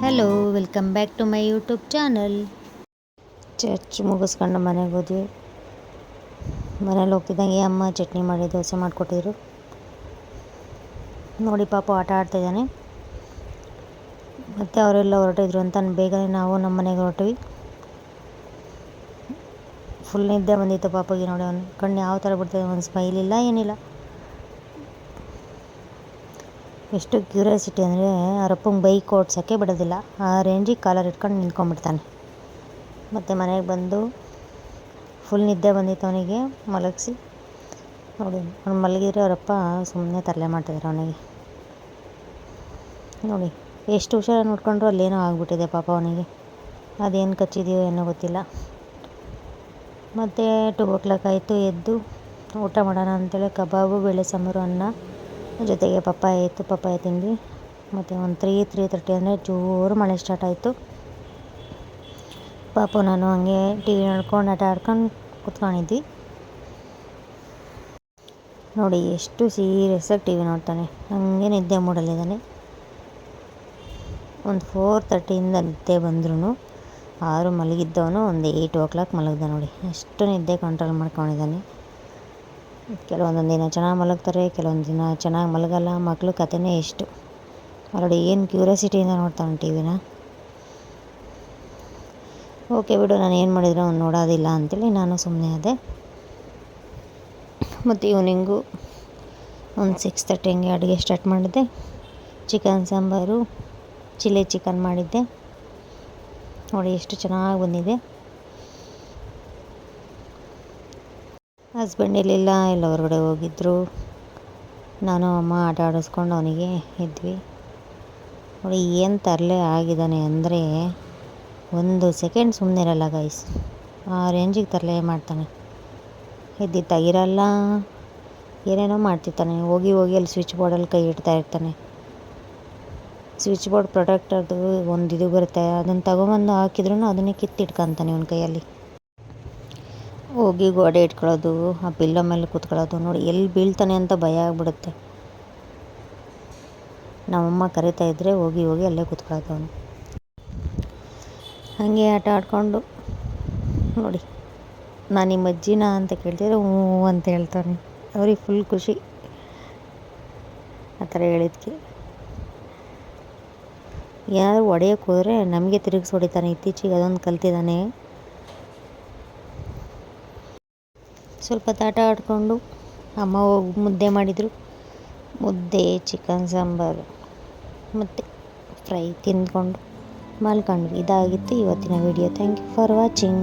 Hello, welcome back to my YouTube channel. Church ಮುಗಿಸ್ಕೊಂಡು ಮನೆಗೆ ಹೋದ್ವಿ. ಮನೇಲಿ ಹೋಗ್ತಿದ್ದಂಗೆ ಅಮ್ಮ ಚಟ್ನಿ ಮಾಡಿ ದೋಸೆ ಮಾಡಿಕೊಟ್ಟಿದ್ರು. ನೋಡಿ ಪಾಪ ಆಟ ಆಡ್ತಾಯಿದ್ದಾನೆ. ಮತ್ತು ಅವರೆಲ್ಲ ಹೊರಟಿದ್ರು ಅಂತ ಬೇಗನೆ ನಾವು ನಮ್ಮ ಮನೆಗೆ ಹೊರಟ್ವಿ. ಫುಲ್ ನಿದ್ದೆ ಬಂದಿತ್ತು ಪಾಪಗೆ. ನೋಡಿ ಅವನು ಕಣ್ಣು ಯಾವ ಥರ ಬಿಡ್ತಾಯಿದ್ದ, ಒಂದು ಸ್ಮೈಲ್ ಇಲ್ಲ ಏನಿಲ್ಲ. ಎಷ್ಟು ಕ್ಯೂರಿಯಾಸಿಟಿ ಅಂದರೆ ಅವರಪ್ಪಂಗೆ ಬೈಕ್ ಓಡ್ಸೋಕ್ಕೆ ಬಿಡೋದಿಲ್ಲ, ಆ ರೇಂಜಿಗೆ ಕಾಲರ್ ಇಟ್ಕೊಂಡು ನಿಂತ್ಕೊಂಡ್ಬಿಡ್ತಾನೆ. ಮತ್ತು ಮನೆಗೆ ಬಂದು ಫುಲ್ ನಿದ್ದೆ ಬಂದಿತ್ತು ಅವನಿಗೆ, ಮಲಗಿಸಿ ನೋಡಿ ಅವ್ನು ಮಲಗಿದ್ರೆ ಅವರಪ್ಪ ಸುಮ್ಮನೆ ತರಲೆ ಮಾಡ್ತಿದ್ದಾರೆ ಅವನಿಗೆ. ನೋಡಿ ಎಷ್ಟು ಹುಷಾರಾಗಿ ನೋಡ್ಕೊಂಡ್ರು ಅಲ್ಲೇನೋ ಆಗಿಬಿಟ್ಟಿದೆ ಪಾಪ ಅವನಿಗೆ. ಅದೇನು ಕಚ್ಚಿದೆಯೋ ಏನೋ ಗೊತ್ತಿಲ್ಲ. ಮತ್ತು 2 o'clock ಆಯಿತು, ಎದ್ದು ಊಟ ಮಾಡೋಣ ಅಂತೇಳಿ ಕಬಾಬು, ಬೇಳೆ ಸಾಂಬಾರು, ಅನ್ನ ಜೊತೆಗೆ ಪಪ್ಪಾಯ ಇತ್ತು, ಪಪ್ಪಾಯ ತಿಂದ್ವಿ. ಮತ್ತು ಒಂದು 3:30 ಅಂದರೆ ಜೋರು ಮಳೆ ಸ್ಟಾರ್ಟ್ ಆಯಿತು. ಪಾಪು ನಾನು ಹಂಗೆ ಟಿ ವಿ ನೋಡ್ಕೊಂಡು ಆಟ ಆಡ್ಕೊಂಡು ಕುತ್ಕೊಂಡಿದ್ವಿ. ನೋಡಿ ಎಷ್ಟು ಸೀರಿಯಸ್ಸಾಗಿ ಟಿ ವಿ ನೋಡ್ತಾನೆ, ಹಂಗೆ ನಿದ್ದೆ ಮೂಡಲಿದ್ದಾನೆ. ಒಂದು 4:30 ನಿದ್ದೆ ಬಂದ್ರೂ 6 ಮಲಗಿದ್ದವನು ಒಂದು 8 o'clock ಮಲಗಿದ. ನೋಡಿ ಅಷ್ಟು ನಿದ್ದೆ ಕಂಟ್ರೋಲ್ ಮಾಡ್ಕೊಂಡಿದ್ದಾನೆ. ಕೆಲವೊಂದೊಂದು ದಿನ ಚೆನ್ನಾಗಿ ಮಲಗ್ತಾರೆ, ಕೆಲವೊಂದು ದಿನ ಚೆನ್ನಾಗಿ ಮಲಗಲ್ಲ. ಮಕ್ಕಳು ಕಥೆನೇ ಎಷ್ಟು. ಆಲ್ರೆಡಿ ಏನು ಕ್ಯೂರಿಯಾಸಿಟಿಯಿಂದ ನೋಡ್ತಾನೆ ಟಿ ವಿನ. ಓಕೆ ಬಿಡು, ನಾನು ಏನು ಮಾಡಿದ್ರು ಅವ್ನು ನೋಡೋದಿಲ್ಲ ಅಂಥೇಳಿ ನಾನು ಸುಮ್ಮನೆ ಆದೆ. ಮತ್ತು ಈವ್ನಿಂಗು ಒಂದು 6:30 ಹಂಗೆ ಅಡುಗೆ ಸ್ಟಾರ್ಟ್ ಮಾಡಿದ್ದೆ. ಚಿಕನ್ ಸಾಂಬಾರು, ಚಿಲ್ಲಿ ಚಿಕನ್ ಮಾಡಿದ್ದೆ. ನೋಡಿ ಎಷ್ಟು ಚೆನ್ನಾಗಿ ಬಂದಿದೆ. ಹಸ್ಬೆಂಡ್ ಇರಲಿಲ್ಲ, ಎಲ್ಲ ಹೊರಗಡೆ ಹೋಗಿದ್ದರು. ನಾನು ಅಮ್ಮ ಆಟ ಆಡಿಸ್ಕೊಂಡು ಅವನಿಗೆ ಇದ್ವಿ. ನೋಡಿ ಏನು ತರಲೆ ಆಗಿದ್ದಾನೆ ಅಂದರೆ ಒಂದು ಸೆಕೆಂಡ್ ಸುಮ್ಮನೆ ಇರಲ್ಲ ಗೈಸ್, ಆ ರೇಂಜಿಗೆ ತರಲೆ ಮಾಡ್ತಾನೆ. ಎದ್ದಿದ್ದಾಗಿರಲ್ಲ, ಏನೇನೋ ಮಾಡ್ತಿರ್ತಾನೆ. ಹೋಗಿ ಅಲ್ಲಿ ಸ್ವಿಚ್ ಬೋರ್ಡಲ್ಲಿ ಕೈ ಇಡ್ತಾ ಇರ್ತಾನೆ. ಸ್ವಿಚ್ ಬೋರ್ಡ್ ಪ್ರೊಟೆಕ್ಟರ್ದು ಒಂದು ಇದು ಬರುತ್ತೆ, ಅದನ್ನು ತಗೊಂಬಂದು ಹಾಕಿದ್ರೂ ಅದನ್ನೇ ಕಿತ್ತಿಟ್ಕೊತಾನೆ ಇವನ ಕೈಯಲ್ಲಿ. ಹೋಗಿ ಗೋಡೆ ಇಟ್ಕೊಳ್ಳೋದು, ಆ ಪಿಲ್ಲೋ ಮೇಲೆ ಕೂತ್ಕೊಳ್ಳೋದು. ನೋಡಿ ಎಲ್ಲಿ ಬೀಳ್ತಾನೆ ಅಂತ ಭಯ ಆಗಿಬಿಡುತ್ತೆ. ನಮ್ಮಮ್ಮ ಕರಿತಾ ಇದ್ದರೆ ಹೋಗಿ ಅಲ್ಲೇ ಕೂತ್ಕೊಳ್ಳೋದು ಅವನು. ಹಾಗೆ ಆಟ ಆಡಿಕೊಂಡು ನೋಡಿ, ನಾನು ನಿಮ್ಮ ಅಜ್ಜಿನ ಅಂತ ಕೇಳ್ತಿದ್ರೆ ಹ್ಞೂ ಅಂತ ಹೇಳ್ತಾನೆ. ಅವ್ರಿಗೆ ಫುಲ್ ಖುಷಿ ಆ ಥರ ಹೇಳಿದ್ಕೆ. ಯಾರು ಹೊಡೆಯೋಕ್ಕೆ ಹೋದರೆ ನಮಗೆ ತಿರುಗಿಸಿ ಹೊಡಿತಾನೆ. ಇತ್ತೀಚೆಗೆ ಅದೊಂದು ಕಲ್ತಿದ್ದಾನೆ. ಸ್ವಲ್ಪ ಆಟ ಆಡಿಕೊಂಡು ಅಮ್ಮ ಹೋಗಿ ಮುದ್ದೆ ಮಾಡಿದರು. ಮುದ್ದೆ, ಚಿಕನ್ ಸಾಂಬಾರು ಮತ್ತು ಫ್ರೈ ತಿಂದ್ಕೊಂಡು ಮಲ್ಕೊಂಡ್ವಿ. ಇದಾಗಿತ್ತು ಇವತ್ತಿನ video. Thank you for watching.